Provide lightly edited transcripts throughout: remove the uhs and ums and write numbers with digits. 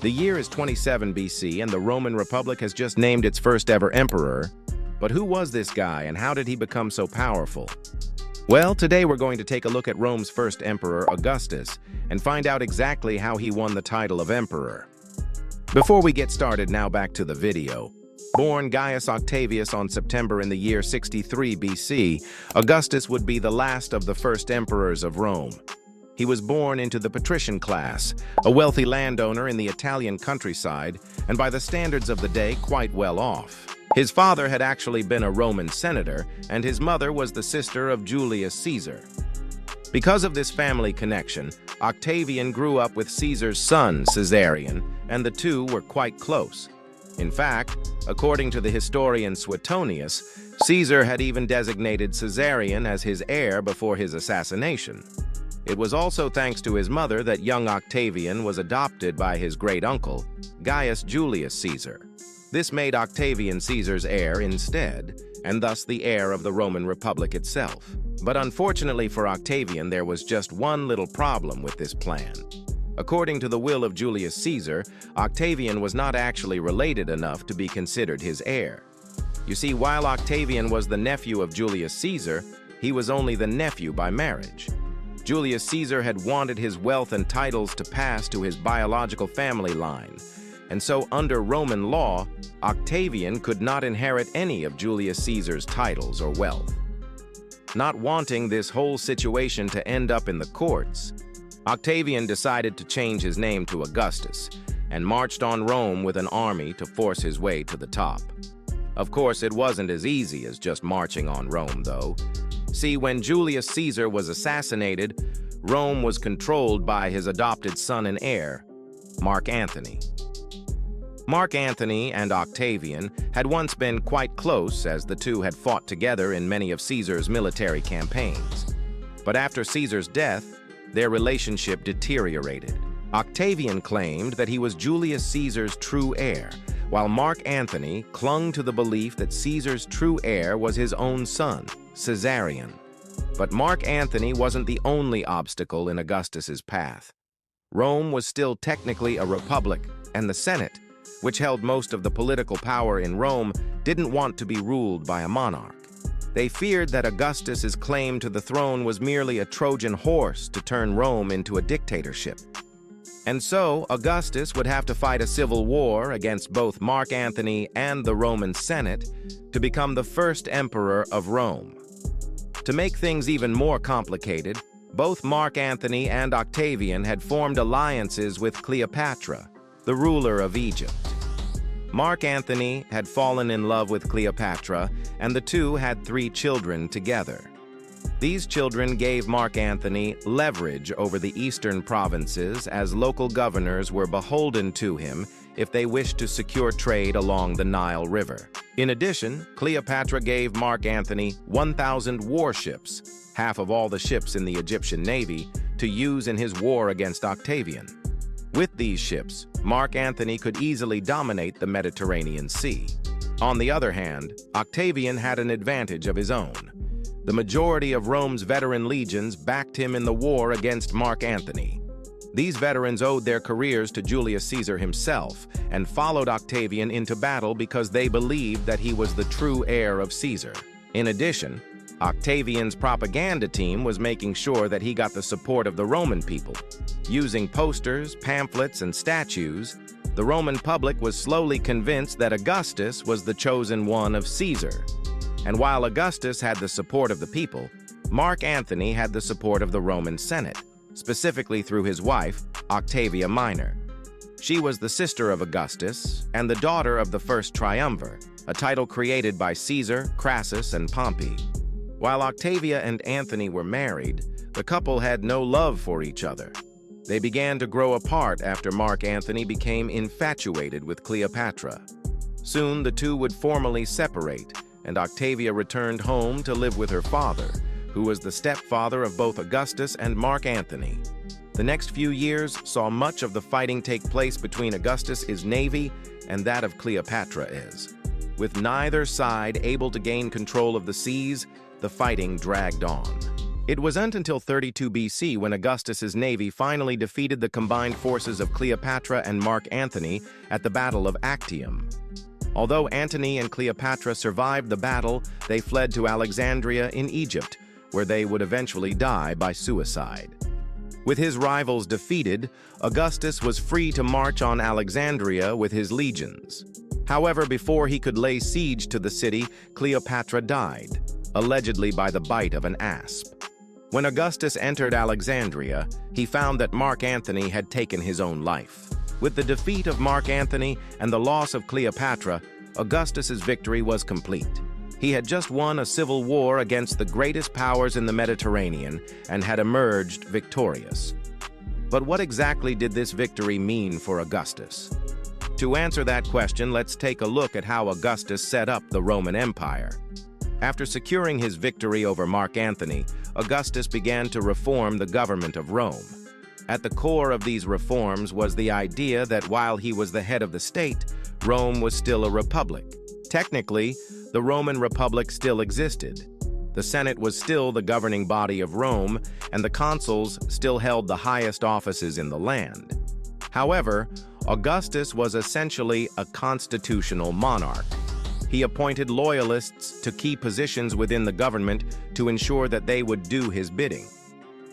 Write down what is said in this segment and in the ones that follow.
The year is 27 BC, and the Roman Republic has just named its first ever emperor. But who was this guy, and how did he become so powerful? Well, today we're going to take a look at Rome's first emperor, Augustus, and find out exactly how he won the title of emperor. Before we get started, now back to the video. Born Gaius Octavius on September in the year 63 BC, Augustus would be the last of the first emperors of Rome. He was born into the patrician class, a wealthy landowner in the Italian countryside, and by the standards of the day, quite well off. His father had actually been a Roman senator, and his mother was the sister of Julius Caesar. Because of this family connection, Octavian grew up with Caesar's son, Caesarion, and the two were quite close. In fact, according to the historian Suetonius, Caesar had even designated Caesarion as his heir before his assassination. It was also thanks to his mother that young Octavian was adopted by his great-uncle, Gaius Julius Caesar. This made Octavian Caesar's heir instead, and thus the heir of the Roman Republic itself. But unfortunately for Octavian, there was just one little problem with this plan. According to the will of Julius Caesar, Octavian was not actually related enough to be considered his heir. You see, while Octavian was the nephew of Julius Caesar, he was only the nephew by marriage. Julius Caesar had wanted his wealth and titles to pass to his biological family line, and so under Roman law, Octavian could not inherit any of Julius Caesar's titles or wealth. Not wanting this whole situation to end up in the courts, Octavian decided to change his name to Augustus and marched on Rome with an army to force his way to the top. Of course, it wasn't as easy as just marching on Rome, though. See, when Julius Caesar was assassinated, Rome was controlled by his adopted son and heir, Mark Antony. Mark Antony and Octavian had once been quite close, as the two had fought together in many of Caesar's military campaigns. But after Caesar's death, their relationship deteriorated. Octavian claimed that he was Julius Caesar's true heir, while Mark Antony clung to the belief that Caesar's true heir was his own son, Caesarion. But Mark Antony wasn't the only obstacle in Augustus's path. Rome was still technically a republic, and the Senate, which held most of the political power in Rome, didn't want to be ruled by a monarch. They feared that Augustus's claim to the throne was merely a Trojan horse to turn Rome into a dictatorship. And so, Augustus would have to fight a civil war against both Mark Antony and the Roman Senate to become the first emperor of Rome. To make things even more complicated, both Mark Antony and Octavian had formed alliances with Cleopatra, the ruler of Egypt. Mark Antony had fallen in love with Cleopatra, and the two had 3 children together. These children gave Mark Antony leverage over the eastern provinces, as local governors were beholden to him if they wished to secure trade along the Nile River. In addition, Cleopatra gave Mark Antony 1,000 warships, half of all the ships in the Egyptian navy, to use in his war against Octavian. With these ships, Mark Antony could easily dominate the Mediterranean Sea. On the other hand, Octavian had an advantage of his own. The majority of Rome's veteran legions backed him in the war against Mark Antony. These veterans owed their careers to Julius Caesar himself and followed Octavian into battle because they believed that he was the true heir of Caesar. In addition, Octavian's propaganda team was making sure that he got the support of the Roman people. Using posters, pamphlets, and statues, the Roman public was slowly convinced that Augustus was the chosen one of Caesar. And while Augustus had the support of the people, Mark Antony had the support of the Roman Senate, specifically through his wife, Octavia Minor. She was the sister of Augustus and the daughter of the first triumvir, a title created by Caesar, Crassus, and Pompey. While Octavia and Antony were married, the couple had no love for each other. They began to grow apart after Mark Antony became infatuated with Cleopatra. Soon the two would formally separate, and Octavia returned home to live with her father, who was the stepfather of both Augustus and Mark Antony. The next few years saw much of the fighting take place between Augustus's navy and that of Cleopatra's. With neither side able to gain control of the seas, the fighting dragged on. It wasn't until 32 BC when Augustus's navy finally defeated the combined forces of Cleopatra and Mark Antony at the Battle of Actium. Although Antony and Cleopatra survived the battle, they fled to Alexandria in Egypt, where they would eventually die by suicide. With his rivals defeated, Augustus was free to march on Alexandria with his legions. However, before he could lay siege to the city, Cleopatra died, allegedly by the bite of an asp. When Augustus entered Alexandria, he found that Mark Antony had taken his own life. With the defeat of Mark Antony and the loss of Cleopatra, Augustus's victory was complete. He had just won a civil war against the greatest powers in the Mediterranean and had emerged victorious. But what exactly did this victory mean for Augustus? To answer that question, let's take a look at how Augustus set up the Roman Empire. After securing his victory over Mark Antony, Augustus began to reform the government of Rome. At the core of these reforms was the idea that while he was the head of the state, Rome was still a republic. Technically, the Roman Republic still existed. The Senate was still the governing body of Rome, and the consuls still held the highest offices in the land. However, Augustus was essentially a constitutional monarch. He appointed loyalists to key positions within the government to ensure that they would do his bidding.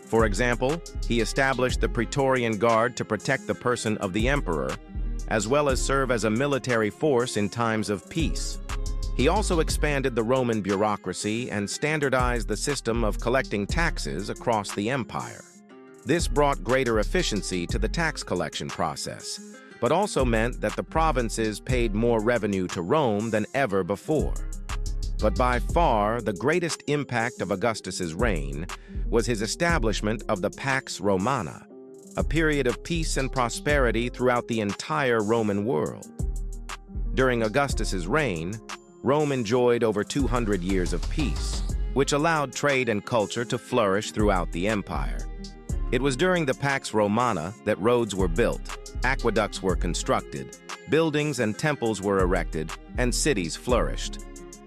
For example, he established the Praetorian Guard to protect the person of the emperor, as well as serve as a military force in times of peace. He also expanded the Roman bureaucracy and standardized the system of collecting taxes across the empire. This brought greater efficiency to the tax collection process, but also meant that the provinces paid more revenue to Rome than ever before. But by far, the greatest impact of Augustus's reign was his establishment of the Pax Romana, a period of peace and prosperity throughout the entire Roman world. During Augustus's reign, Rome enjoyed over 200 years of peace, which allowed trade and culture to flourish throughout the empire. It was during the Pax Romana that roads were built, aqueducts were constructed, buildings and temples were erected, and cities flourished.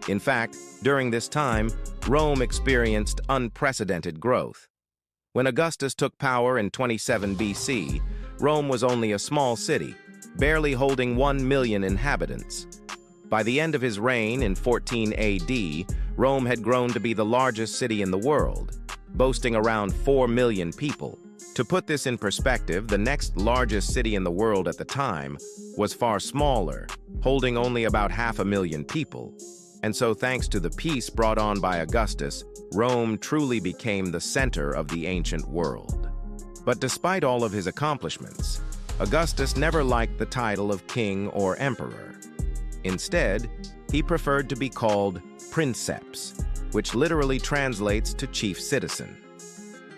In fact, during this time, Rome experienced unprecedented growth. When Augustus took power in 27 BC, Rome was only a small city, barely holding 1 million inhabitants. By the end of his reign in 14 AD, Rome had grown to be the largest city in the world, boasting around 4 million people. To put this in perspective, the next largest city in the world at the time was far smaller, holding only about 500,000 people. And so, thanks to the peace brought on by Augustus, Rome truly became the center of the ancient world. But despite all of his accomplishments, Augustus never liked the title of king or emperor. Instead, he preferred to be called princeps, which literally translates to chief citizen.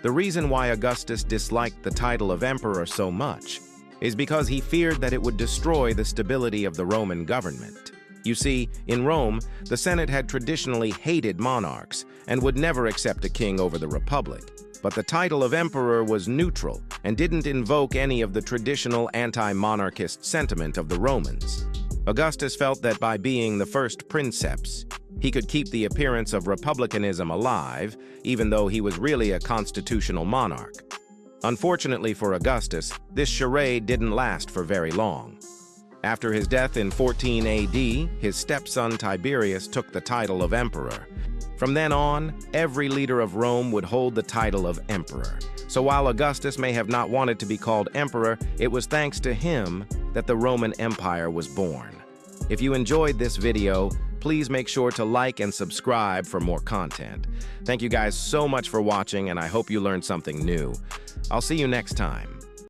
The reason why Augustus disliked the title of emperor so much is because he feared that it would destroy the stability of the Roman government. You see, in Rome, the Senate had traditionally hated monarchs and would never accept a king over the republic. But the title of emperor was neutral and didn't invoke any of the traditional anti-monarchist sentiment of the Romans. Augustus felt that by being the first princeps, he could keep the appearance of republicanism alive, even though he was really a constitutional monarch. Unfortunately for Augustus, this charade didn't last for very long. After his death in 14 AD, his stepson Tiberius took the title of emperor. From then on, every leader of Rome would hold the title of emperor. So while Augustus may have not wanted to be called emperor, it was thanks to him that the Roman Empire was born. If you enjoyed this video, please make sure to like and subscribe for more content. Thank you guys so much for watching, and I hope you learned something new. I'll see you next time.